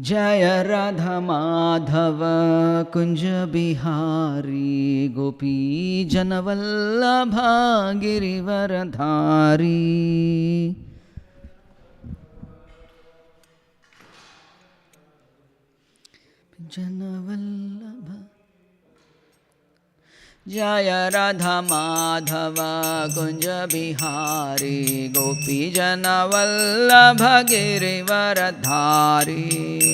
Jaya Radha Madhava Kunja Bihari Gopi Janavallabha Girivaradhari Janavallabha Jaya Radha Madhava Kunja Bihari Gopi Janavallabha Girivaradhari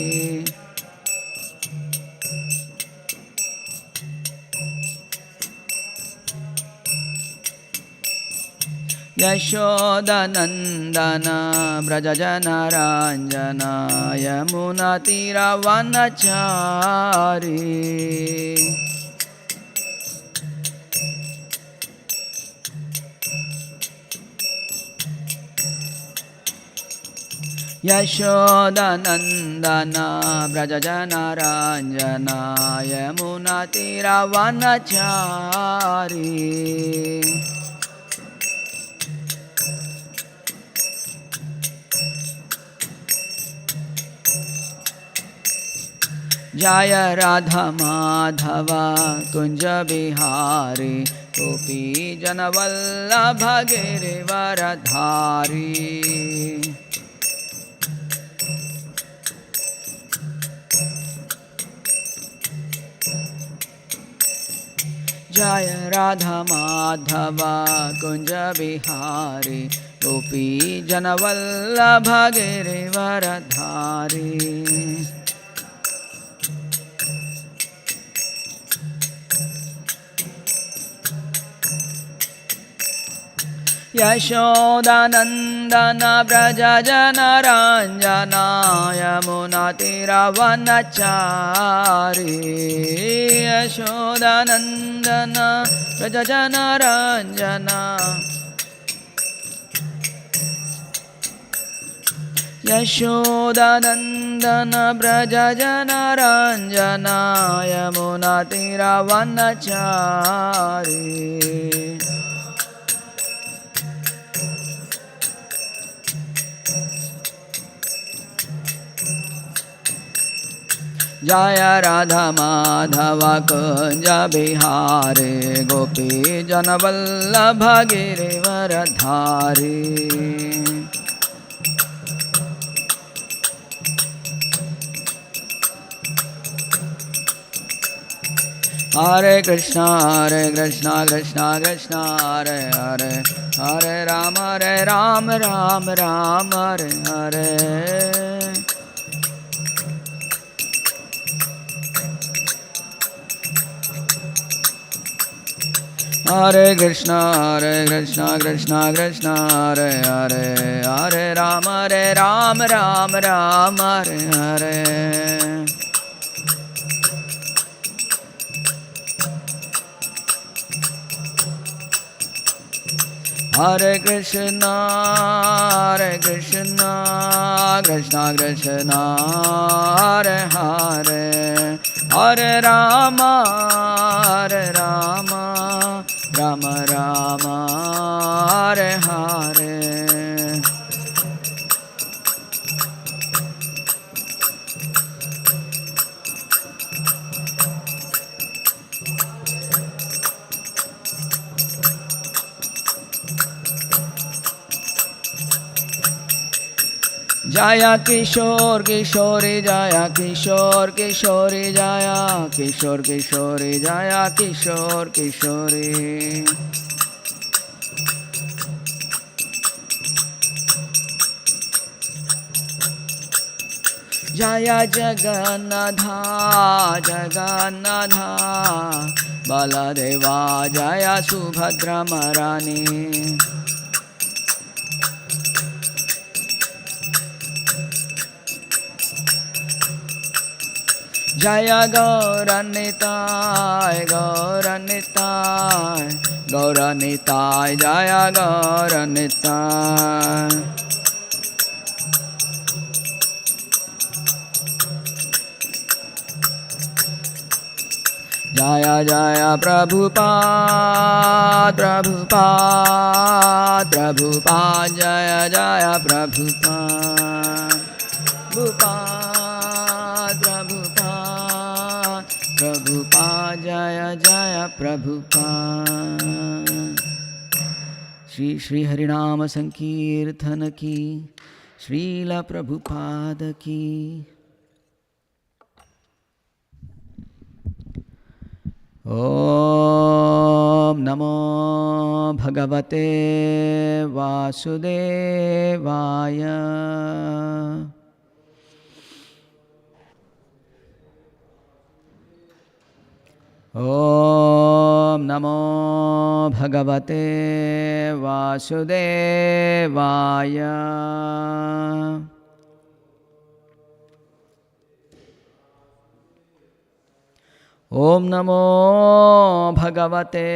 Yashoda Nandana Brajajana Ranjana Yamuna Tira Vanachari Yashoda Nandana Brajajana Ranjana Yamuna Tira Vanachari Jaya Radha Madhava Kunja Bihari Gopi Janavallabha Girivaradhari Jaya Radha Madhava Kunja Bihari Gopi Janavallabha Girivaradhari Yashoda Nandana Brajajana Ranjana Yamuna Tira Vanachari Yashoda Nandana Brajajana Ranjana Yashoda Nandana Brajajana Ranjana Yamuna Tira Vanachari Jaya Radha Madhava Kunja Bihari Gopi Janavallabha Girivaradhari Hare Krishna Krishna Krishna Hare Hare Hare Rama Rama Rama Hare Hare Krishna Krishna Krishna Hare Hare Hare Rama Rama Hare Hare Krishna Krishna Krishna Hare Hare Hare Rama Rama Rama Hare Hare Jaya Kishore Kishore Jaya Kishore Kishore Jaya Kishore Kishore Jaya Kishore Kishore Jaya Jagannatha Jagannatha Baladeva Jaya Subhadra Marani Jaya Gauranitai Gauranitai Gauranitai Jaya Gauranitai Jaya Jaya Prabhupada Prabhupada Prabhupada Jaya Jaya Prabhupada Prabhupada Prabhupada. Shri Shri Harinama Sankirtana ki, Srila Prabhupada ki. Om Namo Bhagavate Vasudevaya. Om Namo Bhagavate Vasudevaya. Om Namo Bhagavate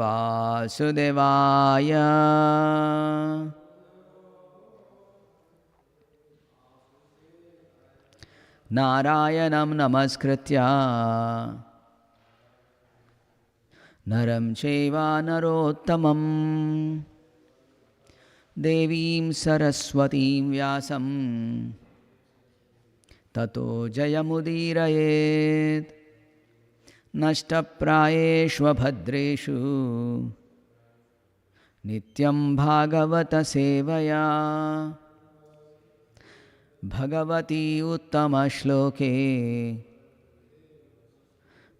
Vasudevaya. Narayanam Namaskritya Naram Cheva Narottamam Devim Saraswatim Vyasam Tato Jayamudirayet Nashtaprayeshva Bhadreshu Nityam Bhagavata Sevaya Bhagavati Uttama Shloke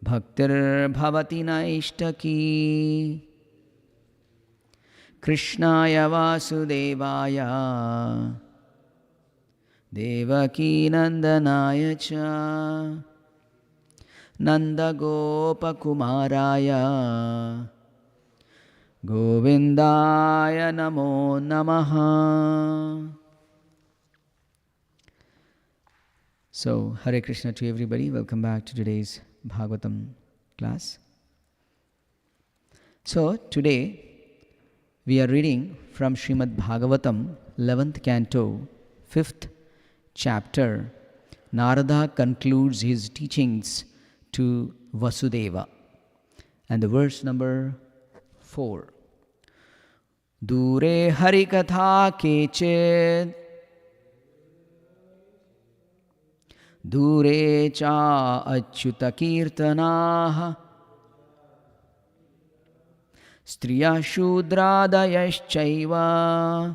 Bhaktir Bhavati Naishtaki Krishnaya Vasudevaya Devaki Nandanaya Cha Nanda Gopa Kumaraya Govindaya Namo Namaha. So, Hare Krishna to everybody. Welcome back to today's Bhagavatam class. So, today we are reading from Srimad Bhagavatam, 11th canto, 5th chapter. Narada concludes his teachings to Vasudeva. And the verse number 4. Dure harikatha kechid Dure cha achyuta kirtanaha Striya shudradayashchaiva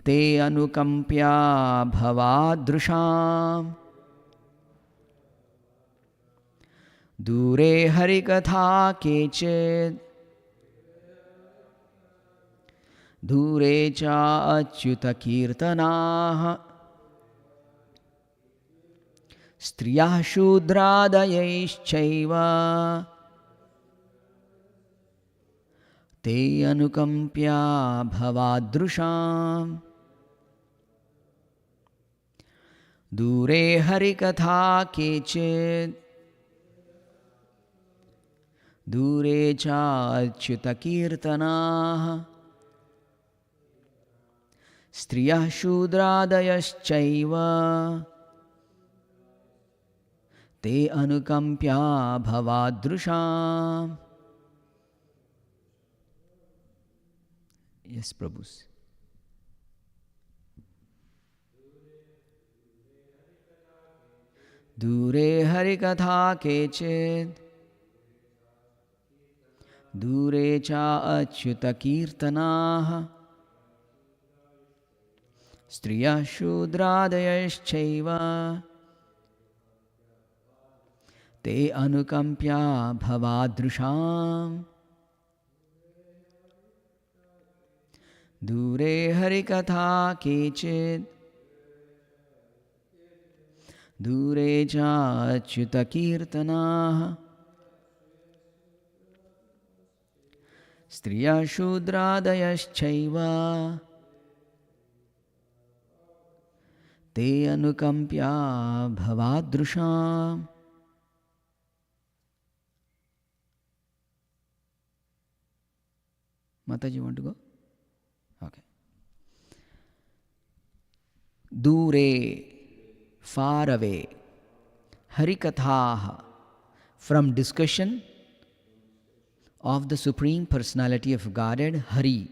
Te anukampya bhavadrusham Dure harikatha kechid Dure cha achyuta kirtanaha Striya shudradayaischaiva Te anukampya bhavadrusham Dure harikatha kechid Dure cha achyuta kirtanaha Striya shudradayaischaiva Te anukampya bhavadrusham. Yes, Prabhus. Dure harikatha kechid Dure cha achyuta kirtanaha Striya shudradayaischaiva Te anukampya bhavadrusham. Dure harikatha kechid Dure cha achyuta kirtanaha Striya shudradayaischaiva Te anukampya bhavadrusham. Mataji, you want to go? Okay. Dure, far away. Harikatha, from discussion of the Supreme Personality of Godhead, Hari.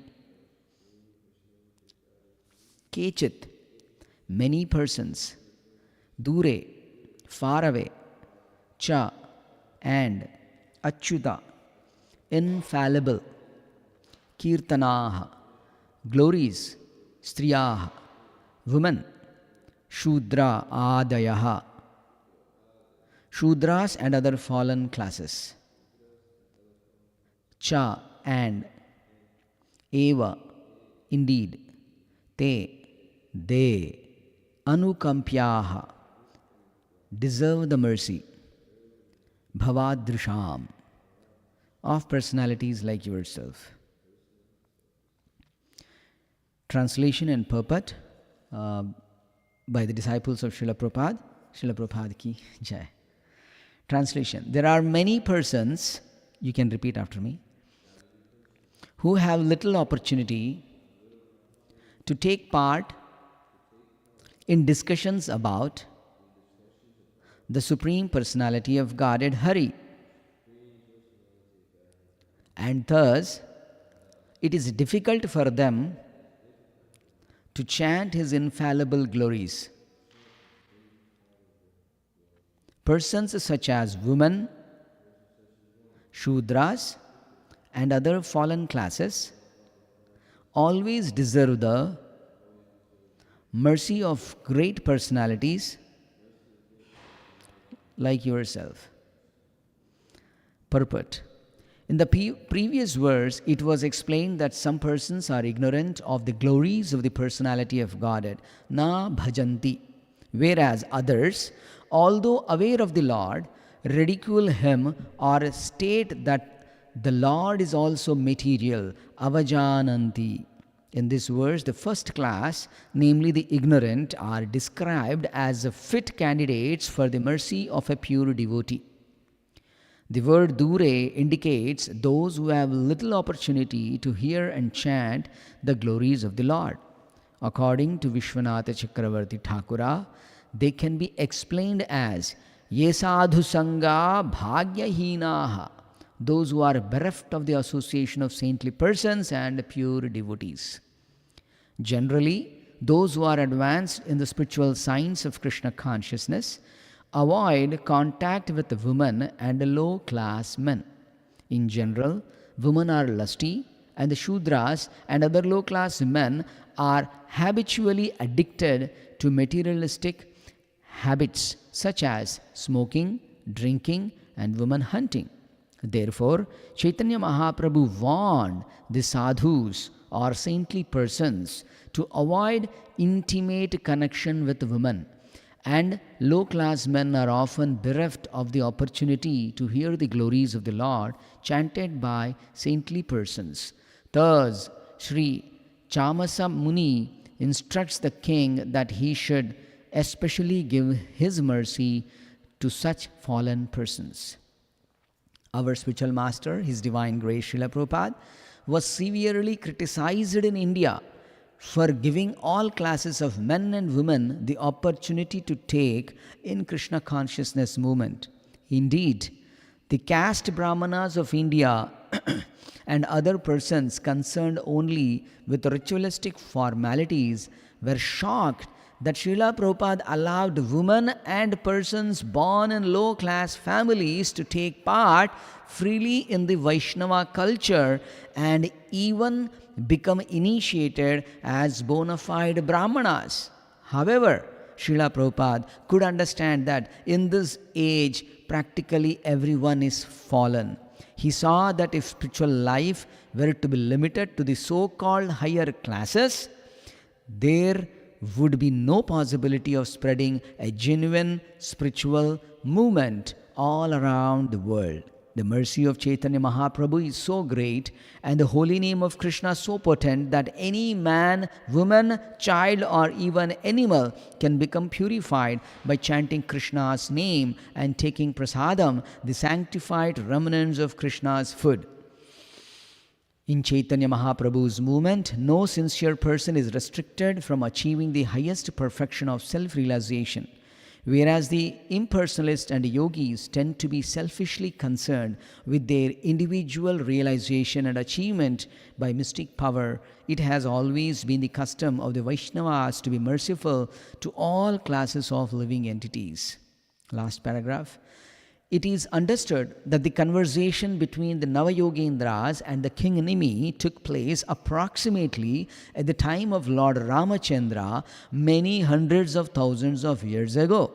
Kechit, many persons. Dure, far away. cha, and achyuta, infallible, kirtanaha, glories, striyaha, women, shudra adayaha, shudras and other fallen classes, cha, and eva, indeed, te, they, anukampyaha, deserve the mercy, bhavadrisham, of personalities like yourself. Translation and purport by the disciples of Srila Prabhupada. Srila Prabhupada ki jai. Translation. There are many persons, you can repeat after me, who have little opportunity to take part in discussions about the Supreme Personality of Godhead Hari. And thus, it is difficult for them to chant His infallible glories. Persons such as women, Shudras, and other fallen classes always deserve the mercy of great personalities like yourself. Purport. In the previous verse, it was explained that some persons are ignorant of the glories of the personality of Godhead, na bhajanti, whereas others, although aware of the Lord, ridicule Him or state that the Lord is also material, avajananti. In this verse, the first class, namely the ignorant, are described as fit candidates for the mercy of a pure devotee. The word dure indicates those who have little opportunity to hear and chant the glories of the Lord. According to Vishwanatha Chakravarti Thakura, they can be explained as ye sadhu sangha bhagyahinaha, those who are bereft of the association of saintly persons and pure devotees. Generally, those who are advanced in the spiritual science of Krishna consciousness avoid contact with women and low-class men. In general, women are lusty, and the Shudras and other low-class men are habitually addicted to materialistic habits such as smoking, drinking, and woman hunting. Therefore, Chaitanya Mahaprabhu warned the sadhus or saintly persons to avoid intimate connection with women, and low-class men are often bereft of the opportunity to hear the glories of the Lord chanted by saintly persons. Thus, Sri Chamasa Muni instructs the king that he should especially give his mercy to such fallen persons. Our spiritual master, His Divine Grace Srila Prabhupada, was severely criticized in India for giving all classes of men and women the opportunity to take in Krishna consciousness movement. Indeed, the caste Brahmanas of India and other persons concerned only with ritualistic formalities were shocked that Srila Prabhupada allowed women and persons born in low-class families to take part freely in the Vaishnava culture and even become initiated as bona fide Brahmanas. However, Srila Prabhupada could understand that in this age, practically everyone is fallen. He saw that if spiritual life were to be limited to the so-called higher classes, there would be no possibility of spreading a genuine spiritual movement all around the world. The mercy of Chaitanya Mahaprabhu is so great and the holy name of Krishna so potent that any man, woman, child or even animal can become purified by chanting Krishna's name and taking prasadam, the sanctified remnants of Krishna's food. In Chaitanya Mahaprabhu's movement, no sincere person is restricted from achieving the highest perfection of self-realization, whereas the impersonalists and yogis tend to be selfishly concerned with their individual realization and achievement by mystic power. It has always been the custom of the Vaishnavas to be merciful to all classes of living entities. Last paragraph. It is understood that the conversation between the Navayogendras and the king Nimi took place approximately at the time of Lord Ramachandra many hundreds of thousands of years ago.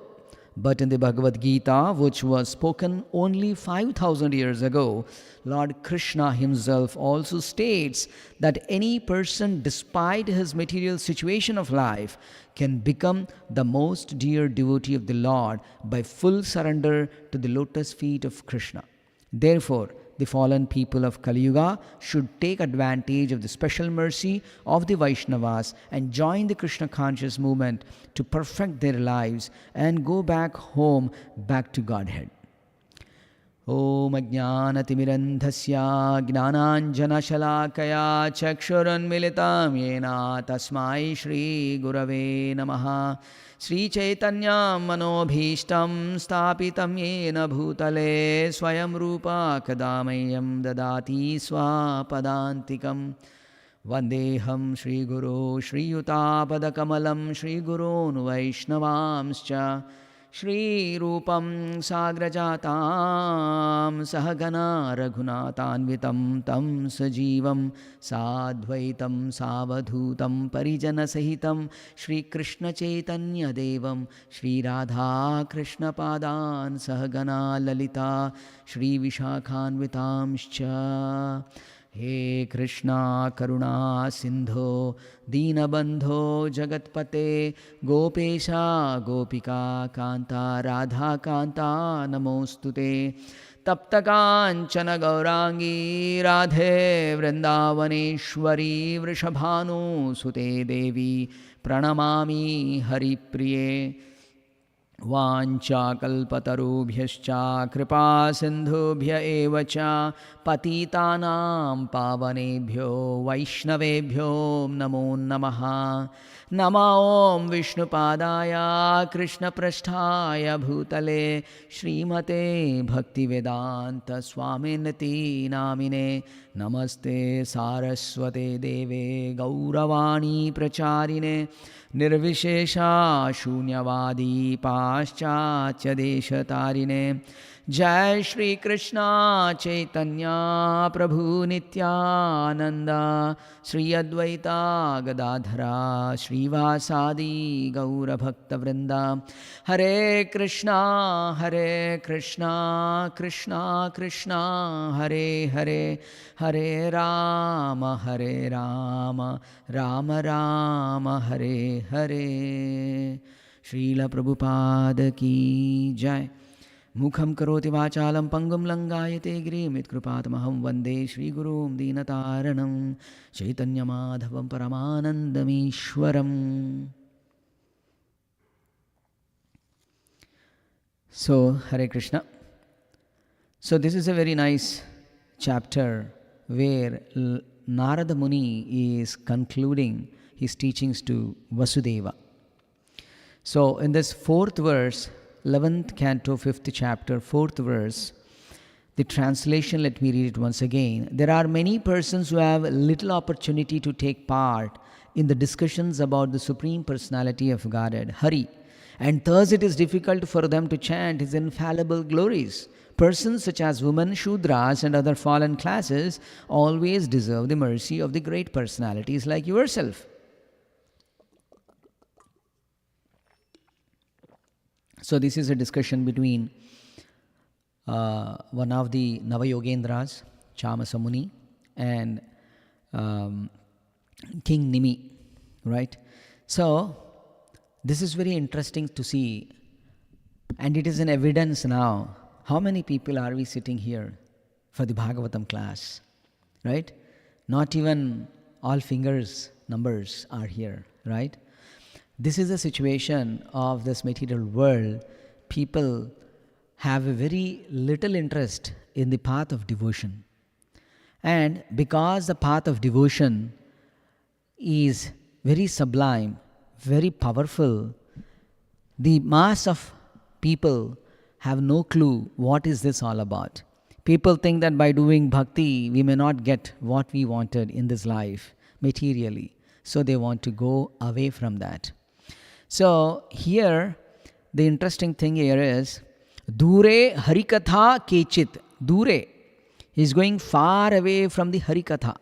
But in the Bhagavad Gita, which was spoken only 5,000 years ago, Lord Krishna himself also states that any person, despite his material situation of life, can become the most dear devotee of the Lord by full surrender to the lotus feet of Krishna. Therefore, the fallen people of Kali Yuga should take advantage of the special mercy of the Vaishnavas and join the Krishna conscious movement to perfect their lives and go back home, back to Godhead. Om Ajnanatimirandhasya Gnananjanashalakaya Chakshurunmilitam Yena Tasmai Shri Gurave Namaha Sri Chaitanya Manobhishtam Stapitam Yena Bhutale Swayam Rupa Kadamayam Dadati Swapadantikam Vandeham Shri Guru Shri Yutapadakamalam Shri Gurun Vaishnavamscha Shri Rupam Sagrajatam Sahagana Raghunatanvitam Tam Sajivam Sadvaitam Savadhutam Parijana Sahitam Shri Krishna Chaitanya Devam Shri Radha Krishna Padan Sahagana Lalita Shri Vishakhanvitamscha He Krishna Karuna Sindho Deenabandho Jagatpate Gopesha Gopika Kanta Radha Kanta Namostute Taptakanchana Gaurangi Radhe Vrindavaneshwari Vrishabhanu Sute Devi Pranamami Haripriye Vanchakalpatarubhyascha kripa sindhubhya evacha patitanam pavanebhyo vaishnavebhyo namo namaha Nama Om Vishnupadaya Krishna Prasthaya Bhutale Srimate Bhaktivedanta Swaminati Namine Namaste Saraswate Deve Gauravani Pracharine Nirvishesha Shunyavadi Paschatya Deshatarine Jai Shri Krishna Chaitanya Prabhu Nityananda Shri Advaita Gadadhara Shri Vasadi Gaura Bhakta Vrinda Hare Krishna Krishna Krishna Hare Hare Hare Rama Rama Rama Hare Hare Srila Prabhupada Ki Jai Mukham karoti vachalam pangum langayate girim itkrupatamaham vande Shri Gurum Dinataranam Chaitanya Madhavam Paramanandamishwaram. So, Hare Krishna. So, this is a very nice chapter where Narada Muni is concluding his teachings to Vasudeva. So, in this fourth verse, 11th canto, 5th chapter, 4th verse, the translation, let me read it once again. There are many persons who have little opportunity to take part in the discussions about the Supreme Personality of Godhead, Hari, and thus it is difficult for them to chant His infallible glories. Persons such as women, Shudras, and other fallen classes always deserve the mercy of the great personalities like yourself. So this is a discussion between one of the Navayogendras, Chamasa Muni, and King Nimi, right? So this is very interesting to see, and it is an evidence now. How many people are we sitting here for the Bhagavatam class, right? Not even all fingers numbers are here, right? This is a situation of this material world. People have a very little interest in the path of devotion. And because the path of devotion is very sublime, very powerful, the mass of people have no clue what is this all about. People think that by doing bhakti, we may not get what we wanted in this life materially. So they want to go away from that. So here, the interesting thing here is, Dure harikatha kechit. Dure. He is going far away from the harikatha.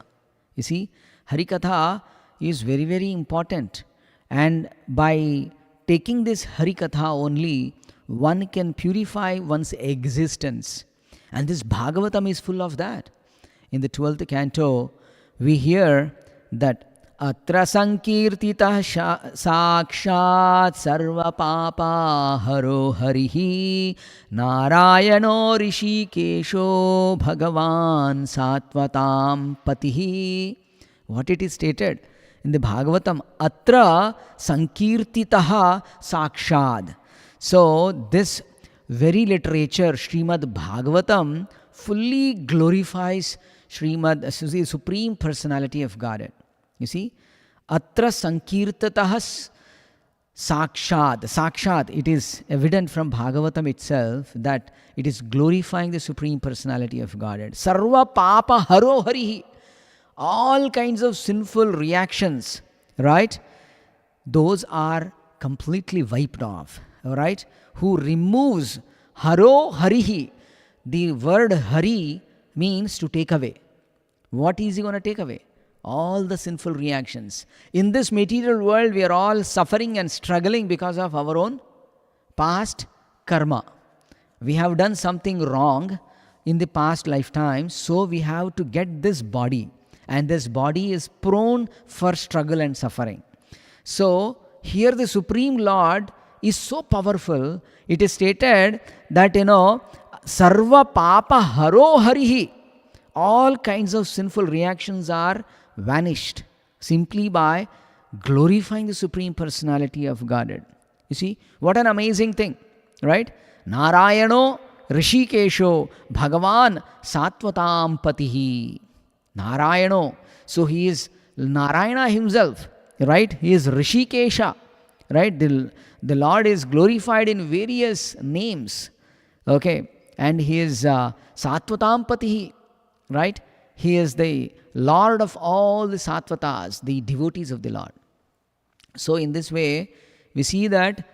You see, harikatha is very, very important. And by taking this harikatha only, one can purify one's existence. And this Bhagavatam is full of that. In the 12th canto, we hear that Atra sankirtita sakshat sarva papa haro harihi narayano rishikesho bhagavan satvatam patihi. What it is stated in the Bhagavatam, Atra sankirtitaha sakshad. So this very literature, Srimad Bhagavatam, fully glorifies Srimad, the Supreme Personality of Godhead. You see, Atra Sankirtatah Sakshad. Sakshad, it is evident from Bhagavatam itself that it is glorifying the Supreme Personality of Godhead. Sarva Papa Haro Harihi. All kinds of sinful reactions, right? Those are completely wiped off, all right? Who removes Haro Harihi. The word Hari means to take away. What is he going to take away? All the sinful reactions. In this material world, we are all suffering and struggling because of our own past karma. We have done something wrong in the past lifetime, so we have to get this body. And this body is prone for struggle and suffering. So, here the Supreme Lord is so powerful. It is stated that, Sarva Papa Haro Harihi. All kinds of sinful reactions are vanished simply by glorifying the Supreme Personality of Godhead. You see, what an amazing thing, right? Narayano Rishikesho Bhagavan Satvatam Patihi. Narayano. So he is Narayana himself, right? He is Rishikesha, right? The Lord is glorified in various names, okay? And he is Satvatam Patihi, right? He is the Lord of all the Sattvatas, the devotees of the Lord. So in this way, we see that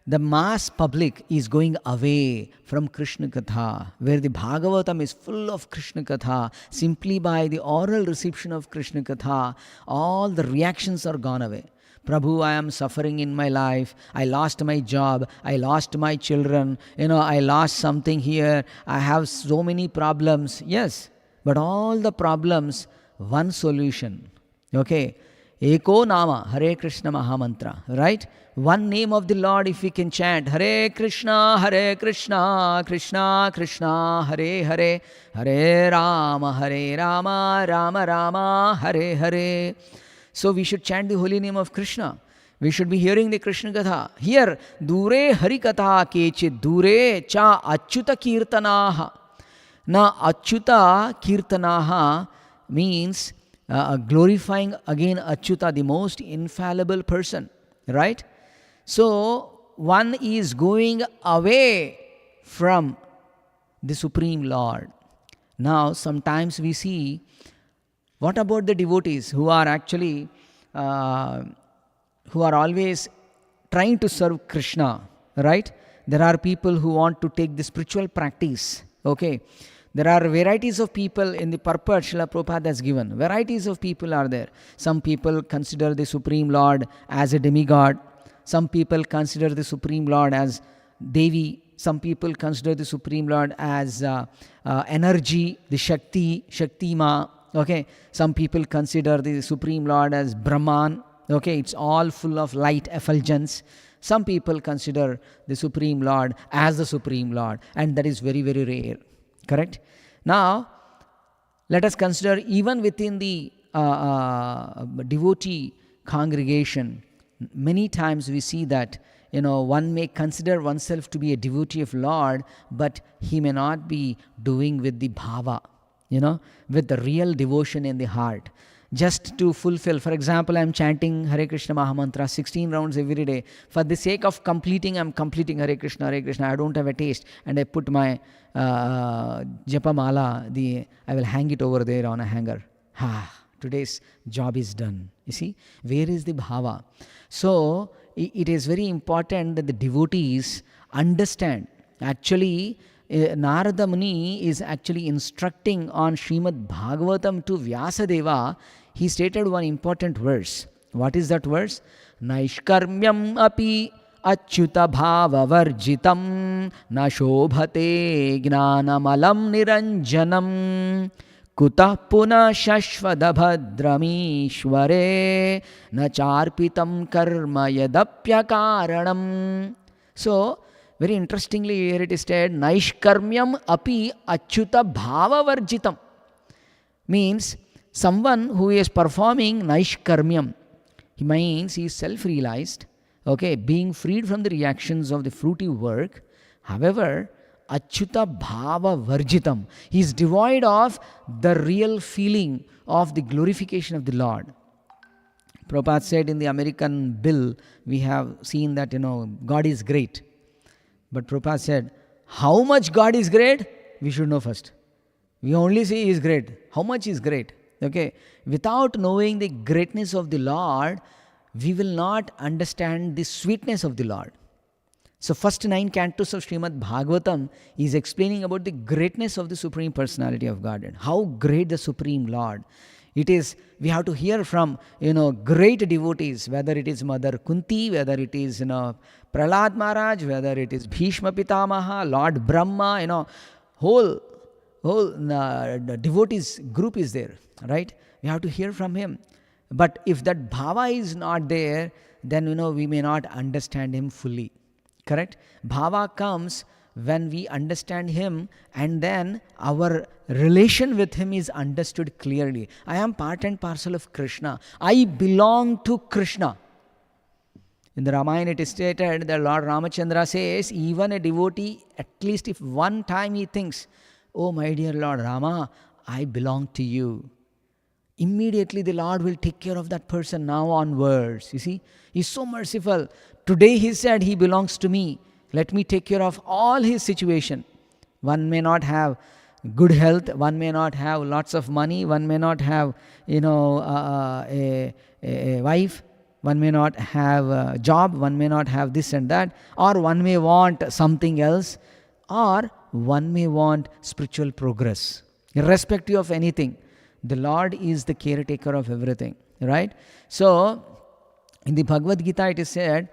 the mass public is going away from Krishna Katha, where the Bhagavatam is full of Krishna Katha. Simply by the oral reception of Krishna Katha, all the reactions are gone away. Prabhu, I am suffering in my life. I lost my job. I lost my children. I lost something here. I have so many problems. Yes. But all the problems, one solution. Okay. Eko Nama, Hare Krishna Mahamantra. Right? One name of the Lord, if we can chant, Hare Krishna, Krishna Krishna, Hare Hare, Hare Rama, Rama Rama, Hare Hare. So we should chant the holy name of Krishna. We should be hearing the Krishna Katha. Here, Dure Harikatha Kechit, Dure Cha Achyuta Kirtanaha. Now, Achyuta Kirtanaha means glorifying again Achyuta, the most infallible person, right? So, one is going away from the Supreme Lord. Now, sometimes we see, what about the devotees who are actually, who are always trying to serve Krishna, right? There are people who want to take the spiritual practice, okay? There are varieties of people in the purport Srila Prabhupada has given. Varieties of people are there. Some people consider the Supreme Lord as a demigod. Some people consider the Supreme Lord as Devi. Some people consider the Supreme Lord as energy, the Shakti, Shaktima. Okay. Some people consider the Supreme Lord as Brahman. Okay. It's all full of light effulgence. Some people consider the Supreme Lord as the Supreme Lord. And that is very, very rare. Correct? Now, let us consider even within the devotee congregation, many times we see that, one may consider oneself to be a devotee of Lord, but he may not be doing with the bhava, with the real devotion in the heart. Just to fulfill, for example, I am chanting Hare Krishna Mahamantra 16 rounds every day. For the sake of completing, I am completing Hare Krishna, Hare Krishna. I don't have a taste. And I put my Japamala, I will hang it over there on a hanger. Today's job is done. You see, where is the bhava? So, it is very important that the devotees understand Actually, Narada Muni is actually instructing on Srimad Bhagavatam to Vyasadeva. He stated one important verse. What is that verse? Naishkarmyam api achyuta bhava varjitam na shobhate gnanamalam niranjanam kutah puna shashvada bhadramishware na charpitam karma yadapya karanam. So, very interestingly, here it is said, Naishkarmyam api achyuta bhava varjitam. Means, someone who is performing Naishkarmyam, he means he is self-realized, okay, being freed from the reactions of the fruitive work. However, achyuta bhava varjitam, he is devoid of the real feeling of the glorification of the Lord. Prabhupada said in the American bill, we have seen that, God is great. But Prabhupada said, how much God is great, we should know first. We only say He is great. How much is great? Okay. Without knowing the greatness of the Lord, we will not understand the sweetness of the Lord. So first 9 cantos of Srimad Bhagavatam is explaining about the greatness of the Supreme Personality of Godhead. How great the Supreme Lord. It is, we have to hear from, great devotees, whether it is Mother Kunti, whether it is, Prahlad Maharaj, whether it is Bhishma Pitamaha, Lord Brahma, whole devotees group is there, right? We have to hear from him. But if that bhava is not there, then, we may not understand him fully. Correct? Bhava comes when we understand him, and then our relation with him is understood clearly. I am part and parcel of Krishna. I belong to Krishna. In the Ramayana it is stated that Lord Ramachandra says, even a devotee, at least if one time he thinks, oh my dear Lord Rama, I belong to you, immediately the Lord will take care of that person now onwards. You see, He's so merciful. Today He said He belongs to me. Let me take care of all his situation. One may not have good health, one may not have lots of money, one may not have, a wife, one may not have a job, one may not have this and that, or one may want something else, or one may want spiritual progress. Irrespective of anything, the Lord is the caretaker of everything, right? So, in the Bhagavad Gita it is said,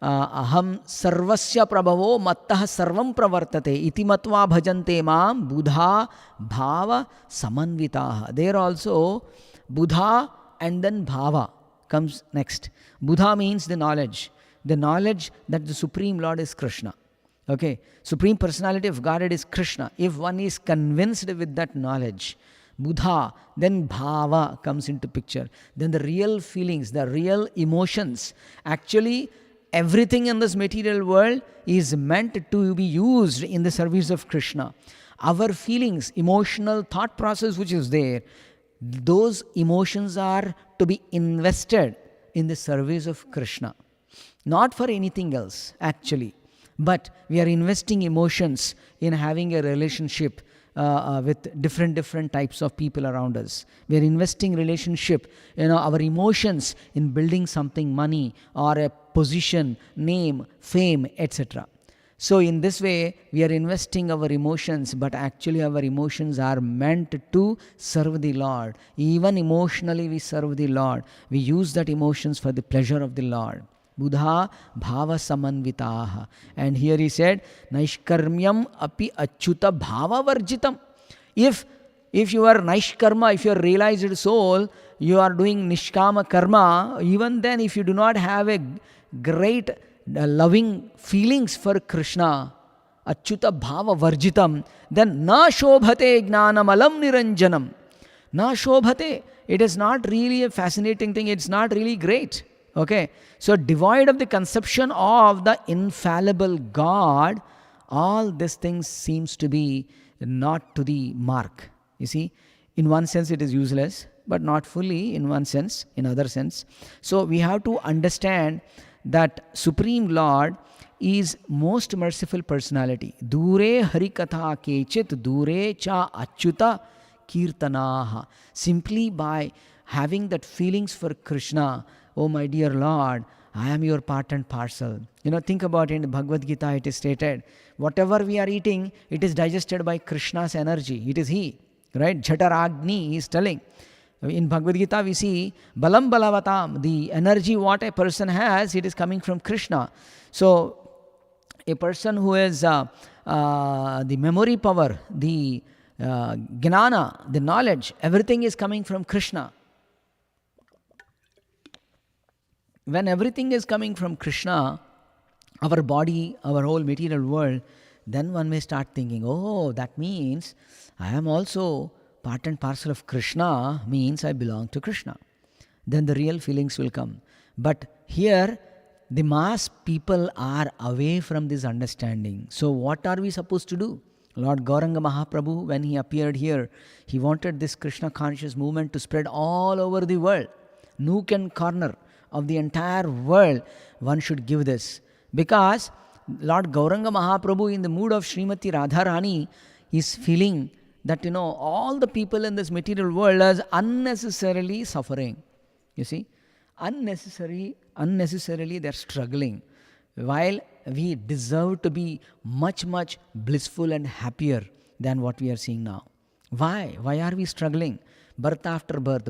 aham sarvasya prabhavo mattah sarvam pravartate iti matva bhajante maam buddha bhava samanvitaha. There also buddha and then bhava comes next. Buddha means the knowledge that the Supreme Lord is Krishna. Okay, Supreme Personality of Godhead is Krishna. If one is convinced with that knowledge, Buddha, then bhava comes into picture. Then the real feelings, the real emotions. Actually, everything in this material world is meant to be used in the service of Krishna. Our feelings, emotional thought process which is there, those emotions are to be invested in the service of Krishna. Not for anything else, actually. But we are investing emotions in having a relationship with different types of people around us. We are investing relationship, our emotions in building something, money or a position, name, fame, etc. So in this way, we are investing our emotions, but actually our emotions are meant to serve the Lord. Even emotionally we serve the Lord. We use that emotions for the pleasure of the Lord. Buddha bhava samanvitaha. And here he said, Naishkarmyam api achyuta bhava varjitam. If you are Naishkarma, if you are realized soul, you are doing Nishkama karma, even then if you do not have a great loving feelings for Krishna, achyuta bhava varjitam, then na shobhate gnanamalam niranjanam. Na shobhate. It is not really a fascinating thing. It's not really great. Okay, so devoid of the conception of the infallible God, all these things seems to be not to the mark. You see, in one sense it is useless, but not fully in one sense, in other sense. So we have to understand that Supreme Lord is most merciful personality. Dure harikatha kechit dure cha achyuta kirtanaha. Simply by having that feelings for Krishna, oh my dear Lord, I am your part and parcel. Think about it, in the Bhagavad Gita it is stated, whatever we are eating, it is digested by Krishna's energy. It is He, right? Jhataragni is telling. In Bhagavad Gita we see Balam Balavatam, the energy what a person has, it is coming from Krishna. So a person who has the memory power, the gnana, the knowledge, everything is coming from Krishna. When everything is coming from Krishna, our body, our whole material world, then one may start thinking, oh, that means I am also part and parcel of Krishna, means I belong to Krishna. Then the real feelings will come. But here, the mass people are away from this understanding. So what are we supposed to do? Lord Gauranga Mahaprabhu, when he appeared here, he wanted this Krishna conscious movement to spread all over the world. Nook and corner of the entire world, one should give this. Because Lord Gauranga Mahaprabhu, in the mood of Srimati Radharani, is feeling that, all the people in this material world are unnecessarily suffering. You see, unnecessarily they're struggling. While we deserve to be much, much blissful and happier than what we are seeing now. Why? Why are we struggling? Birth after birth,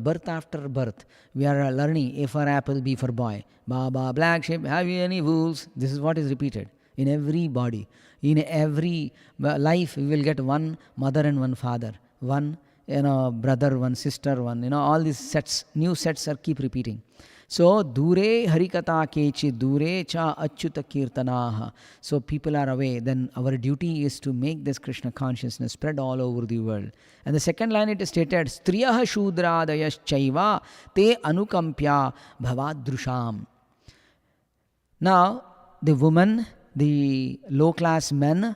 we are learning A for apple, B for boy. Baba, black sheep, have you any wolves? This is what is repeated in every body. In every life, we will get one mother and one father, one brother, one sister, one, all these sets, new sets are keep repeating. So, dure harikata kechi, dure cha achyuta kirtanaha. So, people are away. Then our duty is to make this Krishna consciousness spread all over the world. And the second line it is stated, Striyaha shudradayas chaiva te anukampya bhavadrusham. Now, the woman, the low-class men,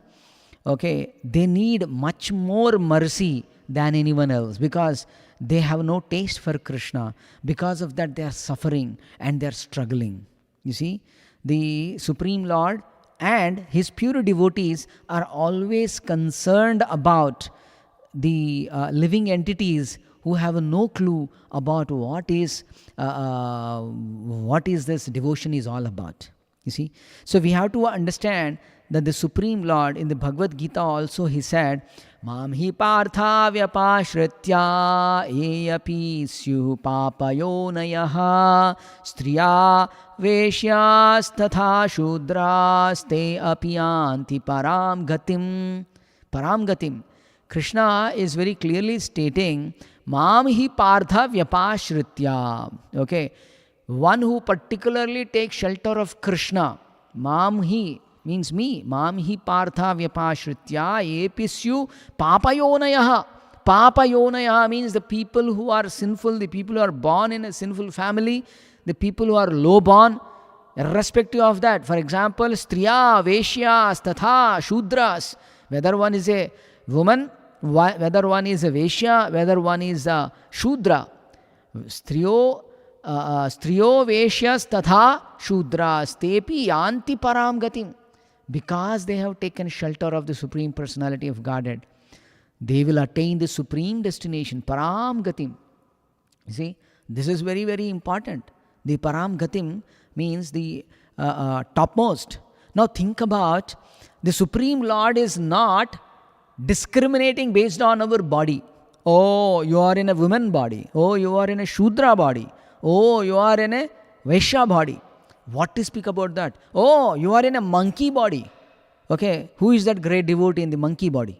okay, they need much more mercy than anyone else because they have no taste for Krishna. Because of that, they are suffering and they are struggling. You see, the Supreme Lord and His pure devotees are always concerned about the living entities who have no clue about what is this devotion is all about. You see, so we have to understand that the Supreme Lord in the Bhagavad Gita also He said, Mam hi partha vyapashritya eyapi syuh papayonayaha striya veshyas tatha shudras te apiyanti param gatim. Param gatim. Krishna is very clearly stating, Mam hi partha vyapashritya. Okay. One who particularly takes shelter of Krishna. Mam hi means me. Mam hi partha vyapashritya episyu papayonayaha. Papayonayaha means the people who are sinful, the people who are born in a sinful family, the people who are low born, irrespective of that. For example, striya, veshyas, tatha, shudras. Whether one is a woman, whether one is a veshya, whether one is a shudra. Striyo veshyas tatha shudras tepi yanti param gatim. Because they have taken shelter of the Supreme Personality of Godhead, they will attain the supreme destination, param gatim. You see, this is very, very important. The param gatim means the topmost. Now think about, the Supreme Lord is not discriminating based on our body. Oh, you are in a woman body. Oh, you are in a Shudra body. Oh, you are in a Vaishya body. What to speak about that? Oh, you are in a monkey body. Okay, who is that great devotee in the monkey body?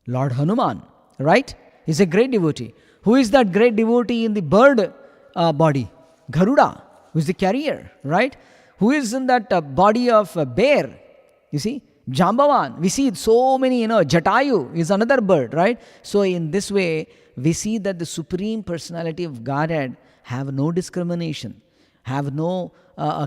Lord Hanuman, right? He's a great devotee. Who is that great devotee in the bird body? Garuda, who is the carrier, right? Who is in that body of a bear? You see, Jambavan. We see so many, Jatayu is another bird, right? So in this way, we see that the Supreme Personality of Godhead have no discrimination, have no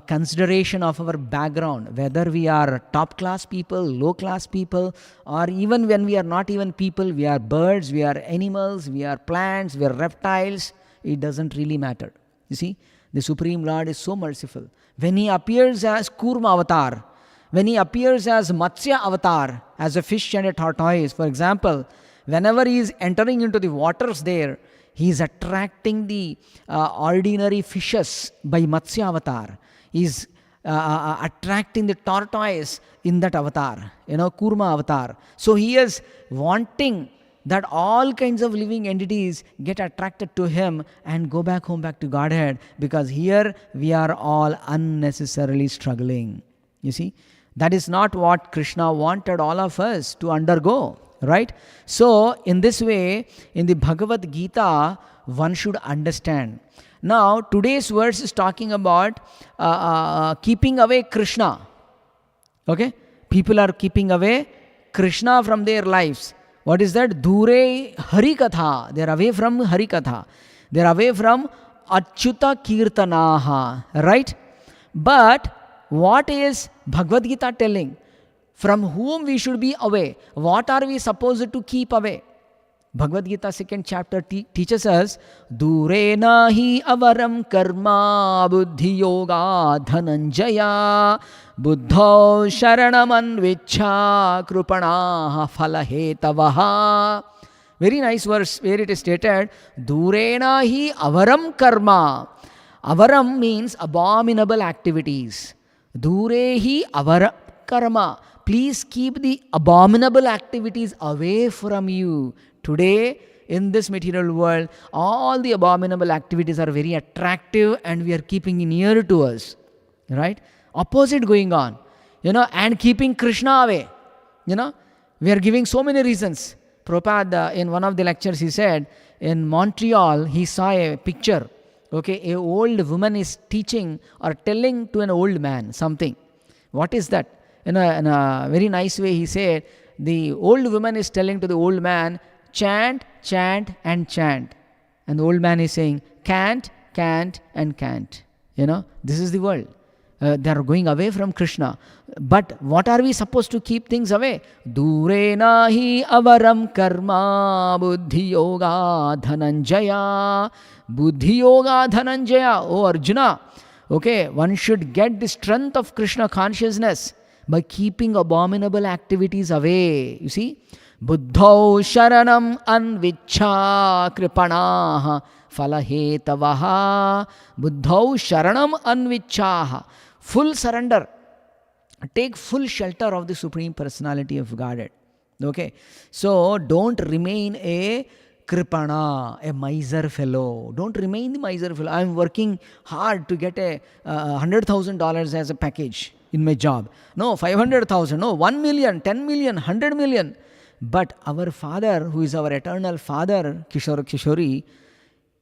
consideration of our background, whether we are top class people, low class people, or even when we are not even people, we are birds, we are animals, we are plants, we are reptiles, it doesn't really matter. You see, the Supreme Lord is so merciful. When He appears as Kurma avatar, when He appears as Matsya avatar, as a fish and a tortoise, for example, whenever He is entering into the waters there, He is attracting the ordinary fishes by Matsya avatar. is attracting the tortoise in that avatar, Kurma avatar. So he is wanting that all kinds of living entities get attracted to him and go back home, back to Godhead, because here we are all unnecessarily struggling. You see, that is not what Krishna wanted all of us to undergo, right? So in this way, in the Bhagavad Gita, one should understand. Now, today's verse is talking about keeping away Krishna. Okay? People are keeping away Krishna from their lives. What is that? Dure Harikatha. They are away from Harikatha. They are away from Achyuta Kirtanaha. Right? But what is Bhagavad Gita telling? From whom we should be away? What are we supposed to keep away? Bhagavad Gita 2nd chapter teaches us, Dure nahi avaram karma buddhi yoga dhananjaya buddho sharanam anvichha krupanaha phalahetavaha. Very nice verse where it is stated, Dure nahi avaram karma. Avaram means abominable activities. Dure hi avaram karma. Please keep the abominable activities away from you. Today, in this material world, all the abominable activities are very attractive and we are keeping it near to us. Right? Opposite going on. And keeping Krishna away. We are giving so many reasons. Prabhupada, in one of the lectures, he said, in Montreal, he saw a picture. Okay, a old woman is teaching or telling to an old man something. What is that? In a very nice way, he said, the old woman is telling to the old man, chant, chant, and chant. And the old man is saying, can't, and can't. This is the world. They are going away from Krishna. But what are we supposed to keep things away? Dure nahi avaram karma buddhi yoga dhananjaya. Buddhi yoga dhananjaya. Oh Arjuna. Okay, one should get the strength of Krishna consciousness by keeping abominable activities away. You see? Buddho sharanam anvichha kripanaha phalahetavaha. Buddho sharanam anvichaha. Full surrender. Take full shelter of the Supreme Personality of Godhead. Okay? So, don't remain a kripana, a miser fellow. Don't remain the miser fellow. I am working hard to get a $100,000 as a package in my job. No, 500,000. No, 1 million, 10 million, 100 million. But our Father, who is our eternal Father, Kishori,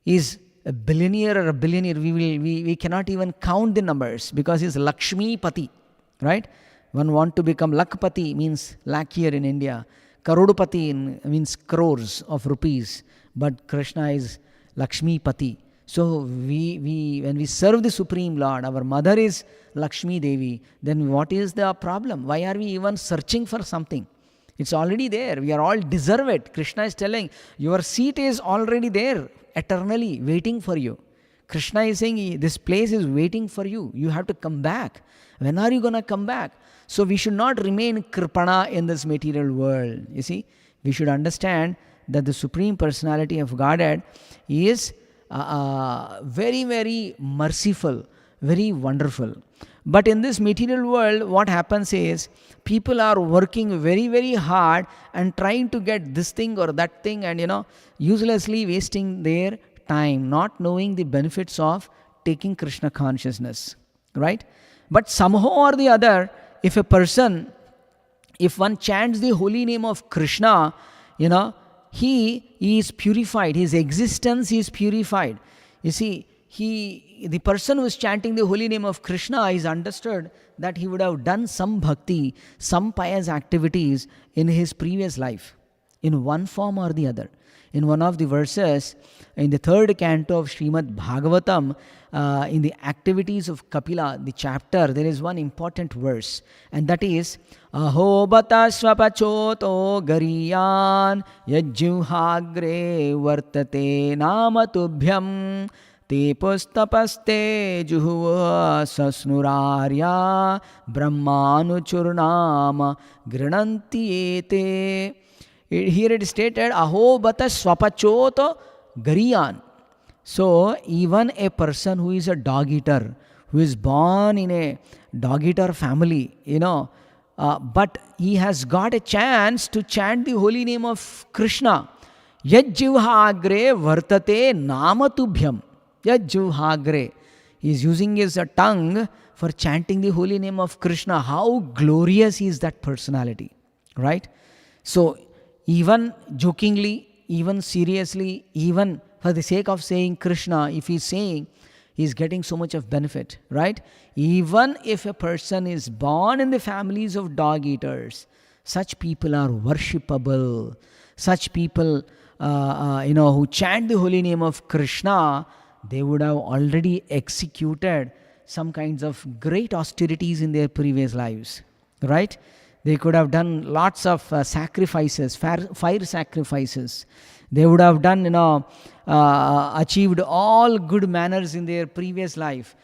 is a billionaire or a billionaire. We cannot even count the numbers because he is Lakshmi Pati. Right? One want to become Lakpati, means lakh here in India. Karodpati means crores of rupees. But Krishna is Lakshmi Pati. So when we serve the Supreme Lord, our mother is Lakshmi Devi, then what is the problem? Why are we even searching for something? It's already there. We are all deserve it. Krishna is telling, your seat is already there, eternally waiting for you. Krishna is saying, this place is waiting for you. You have to come back. When are you going to come back? So we should not remain kripana in this material world. You see, we should understand that the Supreme Personality of Godhead is very, very merciful, very wonderful. But in this material world, what happens is, people are working very, very hard and trying to get this thing or that thing and, uselessly wasting their time, not knowing the benefits of taking Krishna consciousness. Right? But somehow or the other, if one chants the holy name of Krishna, he is purified. His existence is purified. You see, the person who is chanting the holy name of Krishna is understood that he would have done some bhakti, some pious activities in his previous life, in one form or the other. In one of the verses, in the 3rd canto of Srimad Bhagavatam, in the activities of Kapila, the chapter, there is one important verse, and that is, Aho bata swapachoto gariyan yajjuhagre vartate namatubhyam te pustapaste juhuva sasnurarya brahmanuchurnama grinanti ete. Here it is stated, Aho bata swapachoto gariyan. So, even a person who is a dog eater, who is born in a dog-eater family, but he has got a chance to chant the holy name of Krishna. Yajjivhagre vartate namatubhyam. Yajjivhagre. He is using his tongue for chanting the holy name of Krishna. How glorious is that personality, right? So, even jokingly, even seriously, even for the sake of saying Krishna, if he's saying, he's getting so much of benefit, right? Even if a person is born in the families of dog eaters, such people are worshipable. Such people, who chant the holy name of Krishna, they would have already executed some kinds of great austerities in their previous lives, right? They could have done lots of sacrifices, fire sacrifices. They would have done, achieved all good manners in their previous life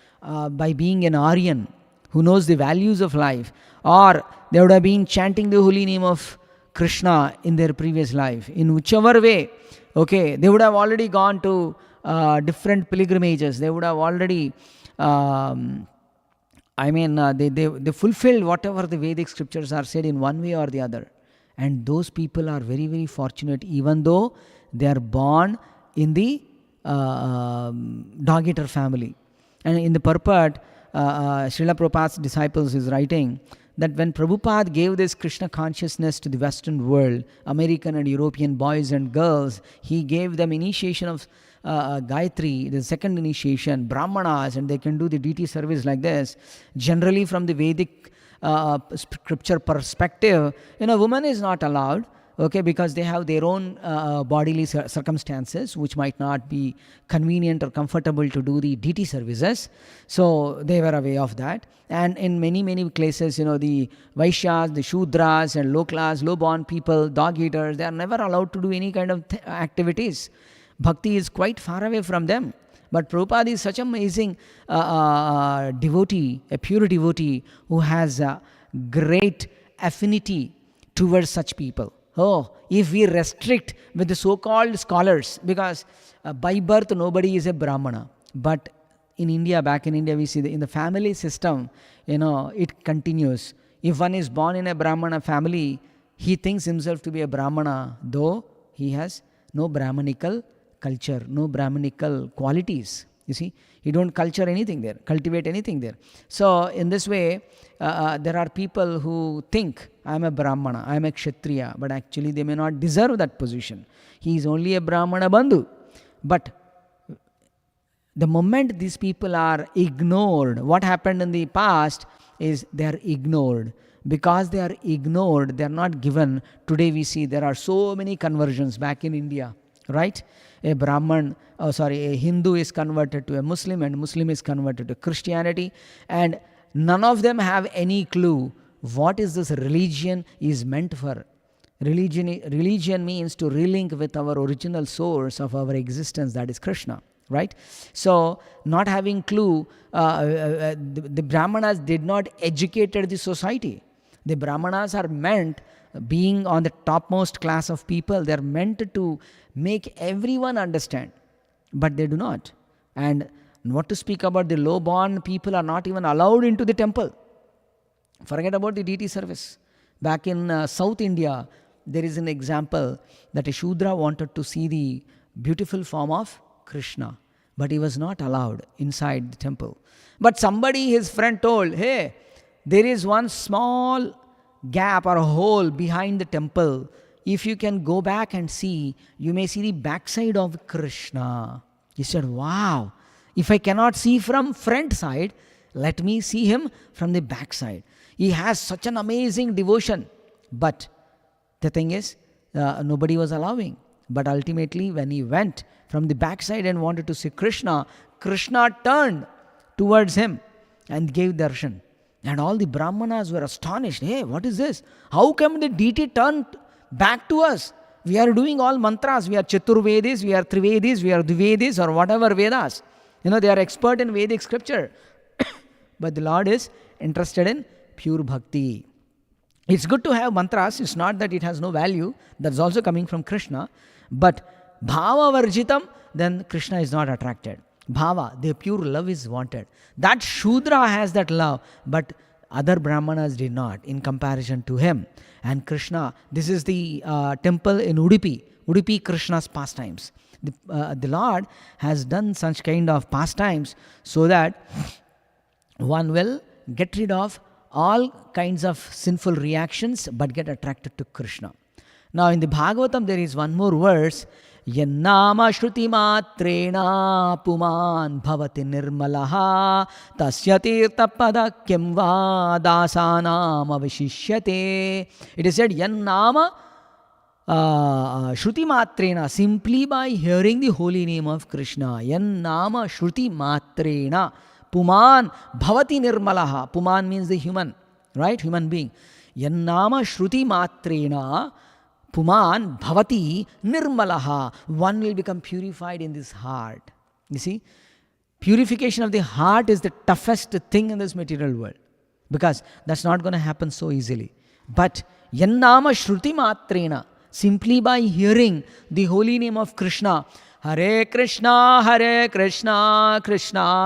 by being an Aryan who knows the values of life. Or they would have been chanting the holy name of Krishna in their previous life. In whichever way, okay, they would have already gone to different pilgrimages. They would have already, they fulfilled whatever the Vedic scriptures are said in one way or the other. And those people are very, very fortunate, even though they are born in the dog-eater family. And in the purport, Srila Prabhupada's disciples is writing that when Prabhupada gave this Krishna consciousness to the Western world, American and European boys and girls, he gave them initiation of Gayatri, the second initiation, Brahmanas, and they can do the deity service like this. Generally from the Vedic scripture perspective, woman is not allowed, okay, because they have their own bodily circumstances which might not be convenient or comfortable to do the deity services. So they were aware of that. And in many, many places, the Vaishyas, the Shudras and low class, low born people, dog eaters, they are never allowed to do any kind of activities. Bhakti is quite far away from them. But Prabhupada is such an amazing devotee, a pure devotee who has a great affinity towards such people. Oh, if we restrict with the so-called scholars, because by birth nobody is a Brahmana. But in India, back in India, we see that in the family system, it continues. If one is born in a Brahmana family, he thinks himself to be a Brahmana, though he has no Brahmanical culture, no Brahmanical qualities. You see, you don't cultivate anything there. So in this way, there are people who think, I am a Brahmana, I am a Kshatriya, but actually they may not deserve that position. He is only a Brahmana Bandhu. But the moment these people are ignored, what happened in the past is they are ignored. Because they are ignored, they are not given. Today we see there are so many conversions back in India, right? A Hindu is converted to a Muslim, and Muslim is converted to Christianity, and none of them have any clue what is this religion is meant for. Religion means to relink with our original source of our existence, that is Krishna, right? So, not having clue, the Brahmanas did not educate the society. The Brahmanas are meant, being on the topmost class of people, they are meant to make everyone understand, but they do not. And what to speak about the low-born people are not even allowed into the temple. Forget about the deity service. Back in South India, there is an example that a Shudra wanted to see the beautiful form of Krishna, but he was not allowed inside the temple. But somebody, his friend, told, hey, there is one small gap or a hole behind the temple. If you can go back and see, you may see the backside of Krishna. He said, wow, if I cannot see from front side, let me see him from the backside. He has such an amazing devotion. But the thing is, nobody was allowing. But ultimately, when he went from the backside and wanted to see Krishna, Krishna turned towards him and gave darshan. And all the Brahmanas were astonished. Hey, what is this? How come the deity turned back to us? We are doing all mantras. We are Chaturvedis, we are Trivedis, we are Dvivedis, or whatever Vedas. They are expert in Vedic scripture. But the Lord is interested in pure bhakti. It's good to have mantras. It's not that it has no value. That's also coming from Krishna. But bhava varjitam, then Krishna is not attracted. Bhava, their pure love is wanted. That Shudra has that love, but other Brahmanas did not in comparison to him. And Krishna, this is the temple in Udupi, Udupi Krishna's pastimes. The Lord has done such kind of pastimes so that one will get rid of all kinds of sinful reactions but get attracted to Krishna. Now in the Bhagavatam there is one more verse, Yannama shruti matrena puman bhavati nirmalaha tasya tirtha padakyam va dasanam avishishyate. It is said, Yannama shruti matrena, simply by hearing the holy name of Krishna. Yannama shruti matrena puman bhavati nirmalaha. Puman means the human, right? Human being. Yannama shruti matrena puman bhavati nirmalaha. One will become purified in this heart. You see, purification of the heart is the toughest thing in this material world, because that's not going to happen so easily. But yannama shruti matrena, simply by hearing the holy name of Krishna, Hare Krishna, Krishna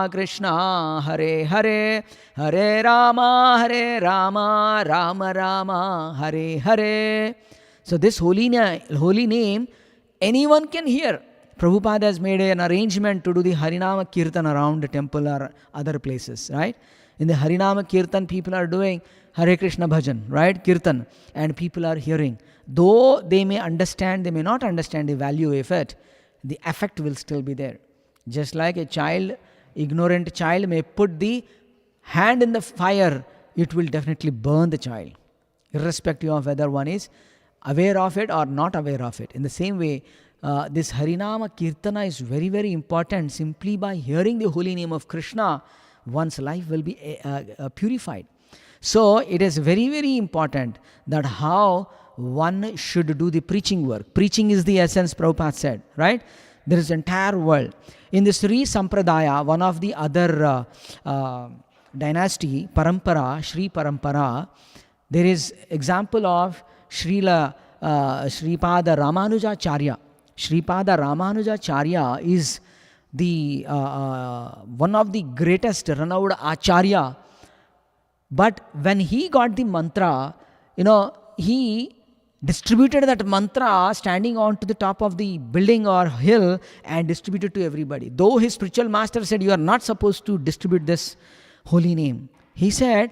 Krishna, Hare Hare, Hare Rama, Rama Rama, Hare Hare. So this holy name, anyone can hear. Prabhupada has made an arrangement to do the Harinama Kirtan around the temple or other places, right? In the Harinama Kirtan, people are doing Hare Krishna bhajan, right? Kirtan. And people are hearing. Though they may understand, they may not understand the value of it, the effect will still be there. Just like a child, ignorant child may put the hand in the fire, it will definitely burn the child, irrespective of whether one is aware of it or not aware of it. In the same way, this Harinama Kirtana is very, very important. Simply by hearing the holy name of Krishna, one's life will be purified. So it is very, very important that how one should do the preaching work. Preaching is the essence, Prabhupada said, right? There is entire world. In the Sri Sampradaya, one of the other dynasty, Parampara, Sri Parampara, there is example of Srila Sripada Ramanujacharya. Sripada Ramanujacharya is the one of the greatest renowned Acharya. But when he got the mantra, he distributed that mantra standing on to the top of the building or hill and distributed to everybody. Though his spiritual master said, you are not supposed to distribute this holy name. He said,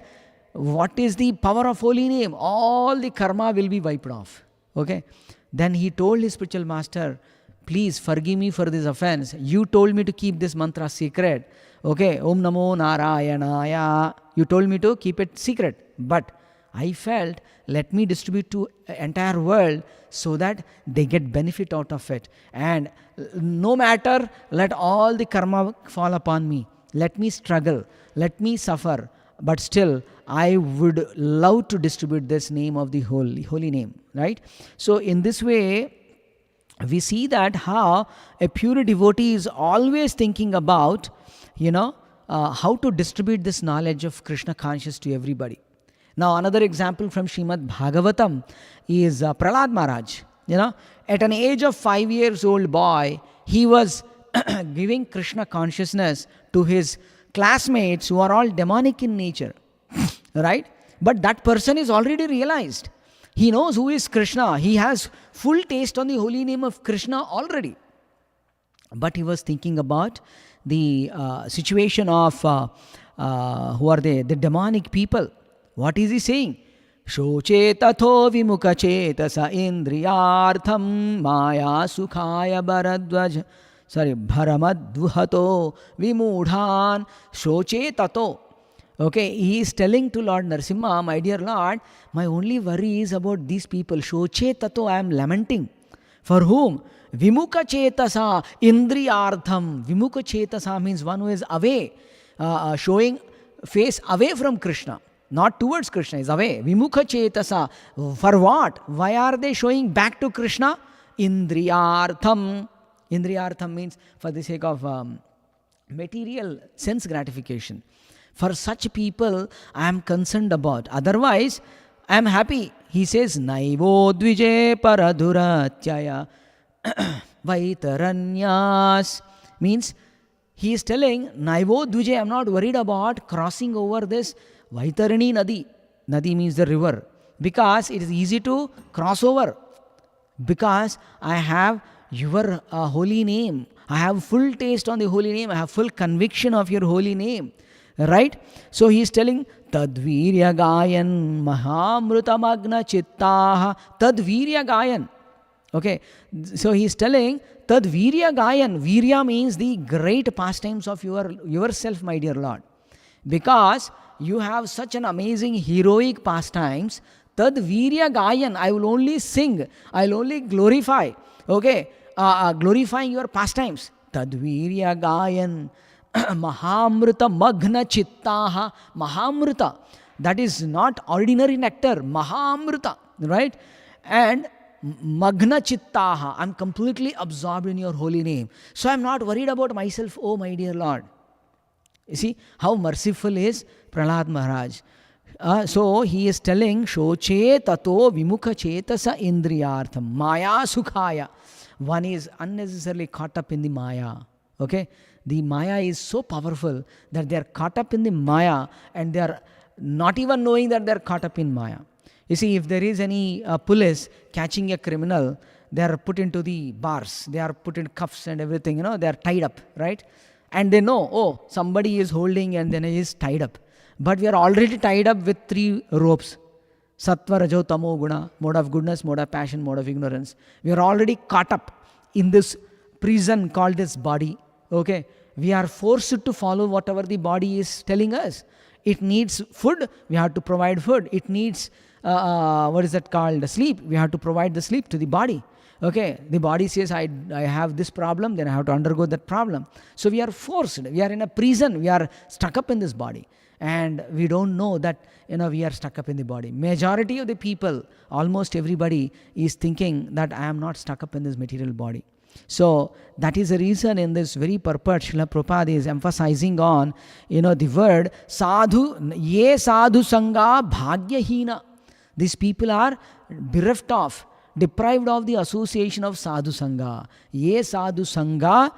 what is the power of holy name? All the karma will be wiped off. Okay. Then he told his spiritual master, please forgive me for this offense. You told me to keep this mantra secret. Okay. Om Namo Narayanaya. You told me to keep it secret. But I felt, let me distribute to entire world so that they get benefit out of it. And no matter, let all the karma fall upon me. Let me struggle. Let me suffer. But still, I would love to distribute this name of the holy name, right? So in this way, we see that how a pure devotee is always thinking about, how to distribute this knowledge of Krishna conscious to everybody. Now another example from Srimad Bhagavatam is Prahlad Maharaj. At an age of 5 years old boy, he was giving Krishna consciousness to his classmates who are all demonic in nature, right? But that person is already realized. He knows who is Krishna. He has full taste on the holy name of Krishna already. But he was thinking about the situation of, who are they? The demonic people. What is he saying? Shoche tatho vimukha chetasa indriyartham maya sukhaya bharadvaj. Bharamadvuhato vimudhan shoche tato. Okay, he is telling to Lord Narasimha, my dear Lord, my only worry is about these people. Shoche tato, I am lamenting. For whom? Vimukha chetasa indriyartham. Vimukha chetasa means one who is away, showing face away from Krishna. Not towards Krishna, is away. Vimukha chetasa. For what? Why are they showing back to Krishna? Indriyartham. Indriyartham means for the sake of material sense gratification. For such people, I am concerned about. Otherwise, I am happy. He says, Naivo dvije paradhuratyaya vaitaranyas. Means, He is telling, Naivo Dvije, I'm not worried about crossing over this Vaitarani Nadi. Nadi means the river. Because it is easy to cross over. Because I have your holy name. I have full taste on the holy name. I have full conviction of your holy name. Right? So he is telling, Tadvirya Gayan Mahamrutamagna Chittaha Tadvirya Gayan. Okay, so he is telling Tad Virya Gayan. Virya means the great pastimes of yourself, my dear Lord. Because you have such an amazing heroic pastimes, Tad Virya Gayan. I will only sing, I will only glorify. Okay, glorifying your pastimes. Tad Virya Gayan Mahamruta Magna Chittaha. Mahamruta. That is not ordinary nectar. Mahamruta. Right? And Magna Chittaha, I'm completely absorbed in your holy name. So I'm not worried about myself, oh my dear Lord. You see how merciful is Prahlad Maharaj. So he is telling, Shoche tato vimukha chetasa indriyartham maya sukhaya. One is unnecessarily caught up in the maya. Okay? The maya is so powerful that they are caught up in the maya and they are not even knowing that they are caught up in maya. You see, if there is any police catching a criminal, they are put into the bars, they are put in cuffs and everything, they are tied up, right? And they know, oh, somebody is holding and then he is tied up. But we are already tied up with 3 ropes. Sattva, Rajo, Tamo, Guna, mode of goodness, mode of passion, mode of ignorance. We are already caught up in this prison called this body. Okay? We are forced to follow whatever the body is telling us. It needs food, we have to provide food. It needs what is that called? Sleep. We have to provide the sleep to the body. Okay, the body says, I have this problem, then I have to undergo that problem. So we are forced. We are in a prison. We are stuck up in this body. And we don't know that, we are stuck up in the body. Majority of the people, almost everybody is thinking that I am not stuck up in this material body. So that is the reason in this very purport, Srila Prabhupada is emphasizing on, the word sadhu, ye sadhu sangha bhagyahina. These people are bereft of, deprived of the association of sadhu sangha. Ye sadhu sangha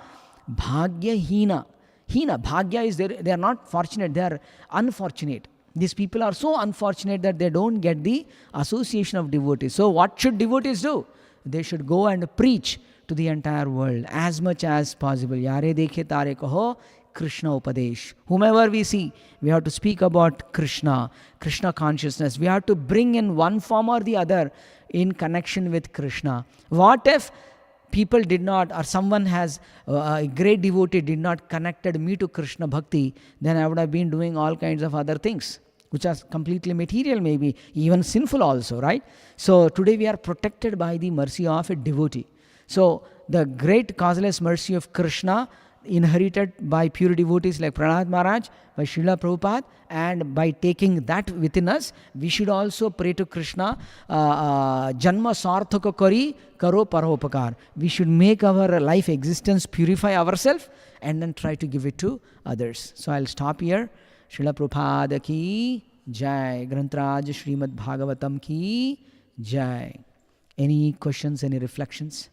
bhagya hina. Hina, bhagya is there, they are not fortunate, they are unfortunate. These people are so unfortunate that they don't get the association of devotees. So what should devotees do? They should go and preach to the entire world as much as possible. Yare dekhe tare kaho Krishna Upadesh. Whomever we see, we have to speak about Krishna, Krishna consciousness. We have to bring in one form or the other in connection with Krishna. What if people did not, or someone has, a great devotee did not connected me to Krishna Bhakti, then I would have been doing all kinds of other things, which are completely material, maybe even sinful also, right? So today we are protected by the mercy of a devotee. So the great causeless mercy of Krishna, inherited by pure devotees like Prahlad Maharaj, by Srila Prabhupada, and by taking that within us, we should also pray to Krishna, Janma Sarthaka Kari Karo Paropakar. We should make our life existence, purify ourselves, and then try to give it to others. So I'll stop here. Srila Prabhupada ki Jai. Grantraj Srimad Bhagavatam ki Jai. Any questions, any reflections?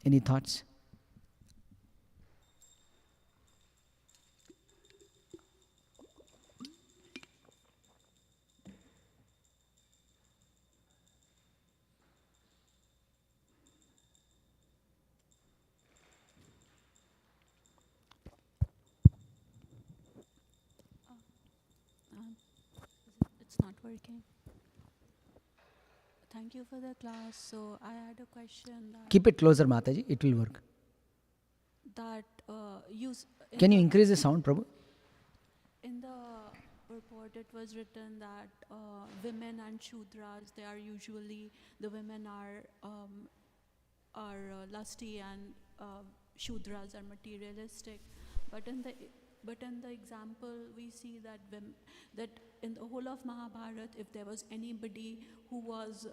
Any thoughts? It's not working. Thank you for the class. So I had a question that Keep it closer, Mataji. It will work. Can you increase the sound, Prabhu? In the report, it was written that women and Shudras, they are usually, the women are lusty and Shudras are materialistic. But in the example, we see that that in the whole of Mahabharata, if there was anybody who was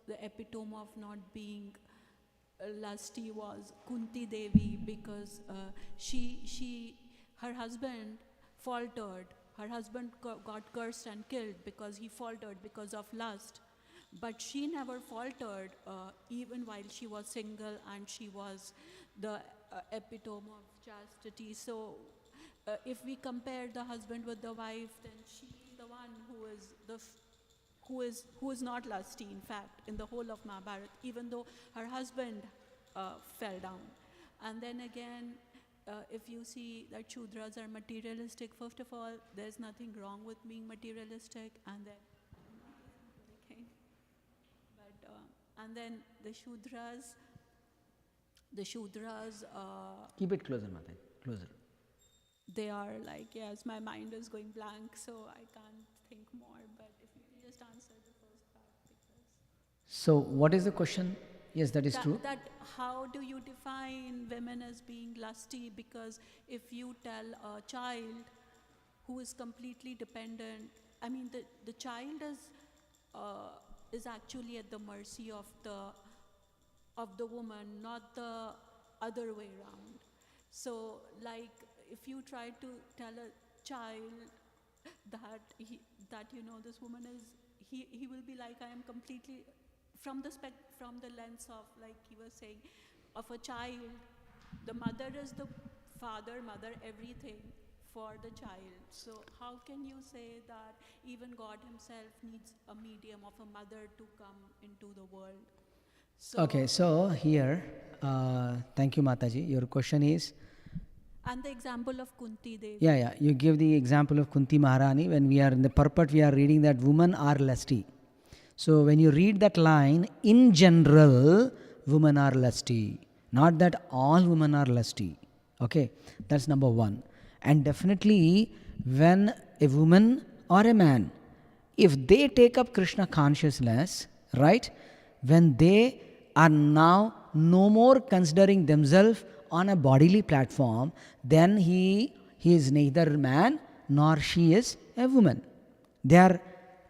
the epitome of not being lusty, was Kunti Devi, because her husband faltered. Her husband got cursed and killed because he faltered because of lust. But she never faltered, even while she was single and she was the epitome of chastity. So if we compare the husband with the wife, then she's the one who is who is not lusty, in fact, in the whole of Mahabharata, even though her husband fell down. And then again, if you see that Shudras are materialistic, first of all, there's nothing wrong with being materialistic, and then and then the Shudras, Keep it closer, Mata. Closer. they are like, yes, my mind is going blank, so I can't think more. But if you can just answer the first part, because So, what is the question? Yes, that is true. that how do you define women as being lusty? Because if you tell a child who is completely dependent, I mean, the child is actually at the mercy of the woman, not the other way around. So, like, if you try to tell a child that this woman is, he will be like, I am completely from the lens of, like he was saying, of a child. The mother is the mother, everything for the child. So how can you say that even God himself needs a medium of a mother to come into the world? So, Okay, so here, thank you, Mataji. Your question is, and the example of Kunti Devi. yeah, you give the example of Kunti Maharani. When we are in the purport, we are reading that women are lusty. So when you read that line, in general, women are lusty. Not that all women are lusty. Okay, that's number one. And definitely, when a woman or a man, if they take up Krishna consciousness, right, when they are now no more considering themselves on a bodily platform, then he is neither man nor she is a woman. They are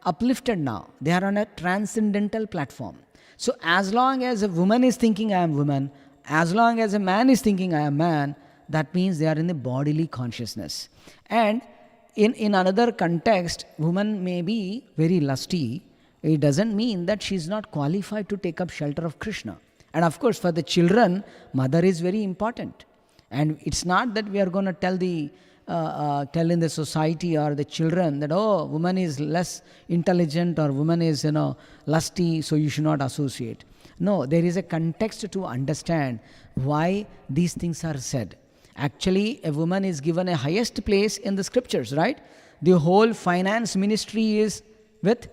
uplifted now. They are on a transcendental platform. So as long as a woman is thinking I am woman, as long as a man is thinking I am man, that means they are in the bodily consciousness. And in another context, woman may be very lusty. It doesn't mean that she is not qualified to take up shelter of Krishna. And of course, for the children, mother is very important. And it's not that we are going to tell in the society or the children that, oh, woman is less intelligent or woman is, lusty, so you should not associate. No, there is a context to understand why these things are said. Actually, a woman is given a highest place in the scriptures, right? The whole finance ministry is with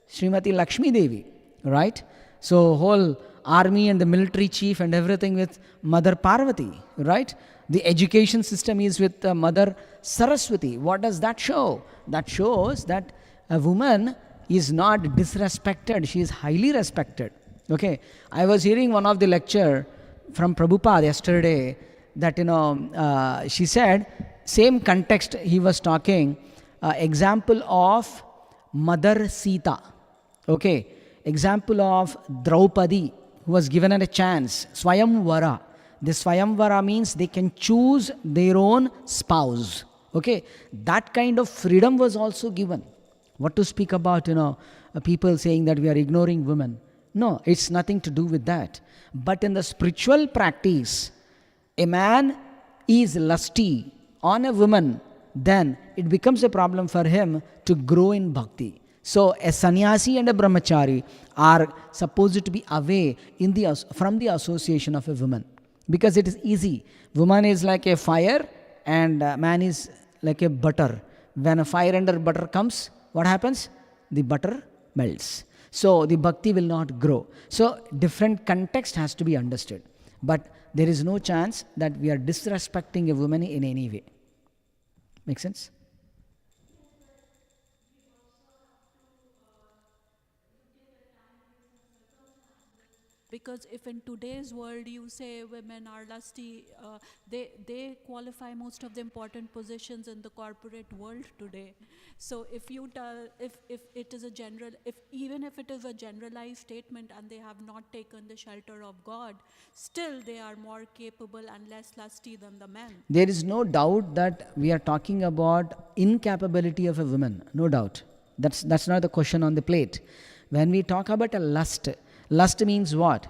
Srimati Lakshmi Devi, right? So whole army and the military chief and everything with Mother Parvati, right? The education system is with Mother Saraswati. What does that show? That shows that a woman is not disrespected. She is highly respected. Okay. I was hearing one of the lecture from Prabhupada yesterday that, she said, same context he was talking, example of Mother Sita. Okay. Example of Draupadi, who was given a chance, Swayamvara. This Swayamvara means they can choose their own spouse. Okay, that kind of freedom was also given. What to speak about, people saying that we are ignoring women. No, it's nothing to do with that. But in the spiritual practice, a man is lusty on a woman, then it becomes a problem for him to grow in bhakti. So a sannyasi and a brahmachari are supposed to be away from the association of a woman. Because it is easy. Woman is like a fire and man is like a butter. When a fire under butter comes, what happens? The butter melts. So the bhakti will not grow. So different context has to be understood. But there is no chance that we are disrespecting a woman in any way. Make sense? Because if in today's world you say women are lusty, they qualify most of the important positions in the corporate world today. So if you tell, if it is a general, even if it is a generalized statement and they have not taken the shelter of God, still they are more capable and less lusty than the men. There is no doubt that we are talking about incapability of a woman. No doubt. That's not the question on the plate. When we talk about a lust means what?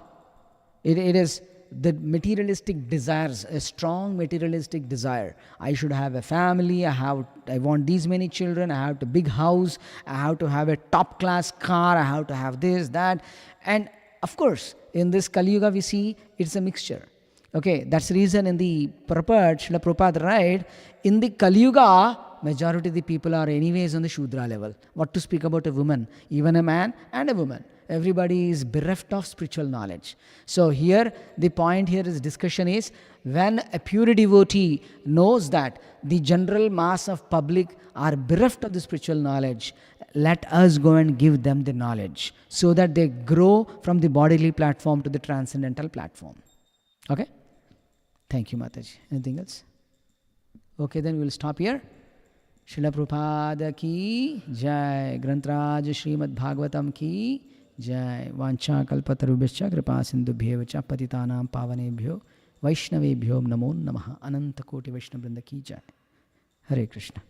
It is the materialistic desires, a strong materialistic desire. I should have a family, I want these many children, I have a big house, I have to have a top class car, I have to have this, that. And of course, in this Kali Yuga we see it's a mixture. Okay, that's the reason in the purport, Srila Prabhupada write, in the Kali Yuga, majority of the people are anyways on the Shudra level. What to speak about a woman, even a man and a woman. Everybody is bereft of spiritual knowledge. So here, the point here is discussion is, when a pure devotee knows that the general mass of public are bereft of the spiritual knowledge, let us go and give them the knowledge so that they grow from the bodily platform to the transcendental platform. Okay? Thank you, Mataji. Anything else? Okay, then we'll stop here. Srila Prabhupada ki jai. Grantraj Srimad Bhagavatam ki jai. Vancha kalpatarubhya kripa sindhubhyev cha patitanam pavanebhyo vaishnavebhyo namo namaha. Ananta koti Vaishnavrinda ki jai. Hare Krishna.